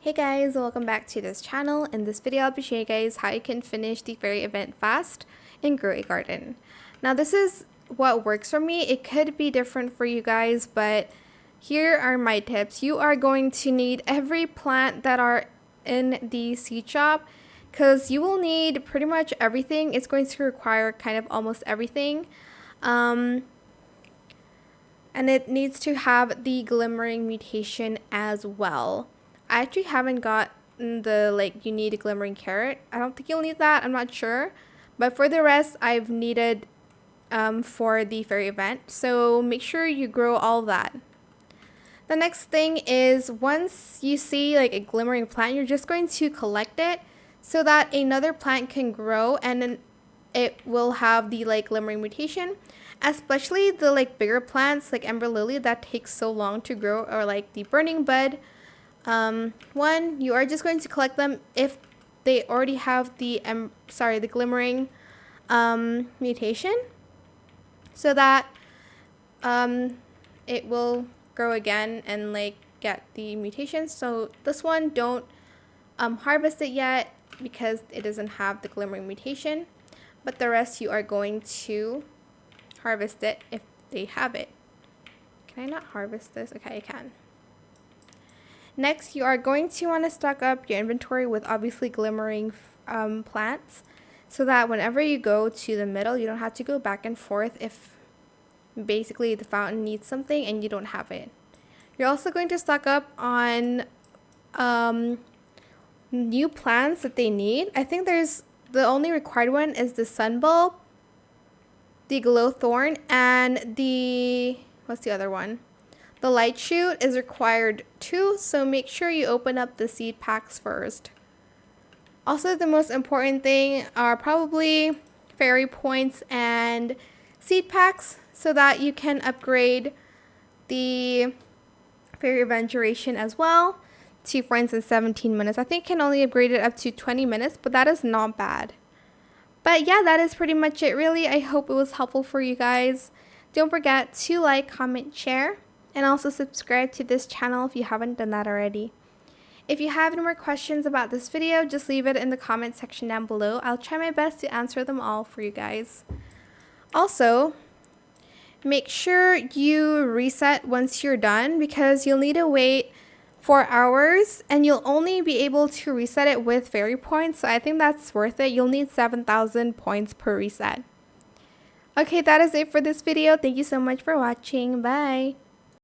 Hey guys, welcome back to this channel. In this video, I'll be showing you guys how you can finish the fairy event fast and grow a garden. Now this is what works for me. It could be different for you guys, but here are my tips. You are going to need every plant that are in the seed shop because you will need pretty much everything. It's going to require kind of almost everything. And it needs to have the glimmering mutation as well. I actually haven't got the you need a glimmering carrot. I don't think you'll need that. I'm not sure. But for the rest, I've needed for the fairy event. So make sure you grow all of that. The next thing is once you see a glimmering plant, you're just going to collect it so that another plant can grow and then it will have the glimmering mutation. Especially the bigger plants like Ember Lily that takes so long to grow, or the Burning Bud. One, you are just going to collect them if they already have the glimmering mutation, so that it will grow again and get the mutation. So this one, don't harvest it yet because it doesn't have the glimmering mutation, but the rest you are going to harvest it if they have it. Can I not harvest this? Okay, I can. Next, you are going to want to stock up your inventory with obviously glimmering plants so that whenever you go to the middle, you don't have to go back and forth if basically the fountain needs something and you don't have it. You're also going to stock up on new plants that they need. I think the only required one is the sun bulb, the glowthorn, and what's the other one? The light shoot is required too, so make sure you open up the seed packs first. Also, the most important thing are probably fairy points and seed packs so that you can upgrade the fairy event duration as well to, for instance, 17 minutes. I think you can only upgrade it up to 20 minutes, but that is not bad. But yeah, that is pretty much it really. I hope it was helpful for you guys. Don't forget to like, comment, share, and also subscribe to this channel if you haven't done that already. If you have any more questions about this video, just leave it in the comment section down below. I'll try my best to answer them all for you guys. Also, make sure you reset once you're done because you'll need to wait 4 hours and you'll only be able to reset it with fairy points. So I think that's worth it. You'll need 7,000 points per reset. Okay, that is it for this video. Thank you so much for watching. Bye.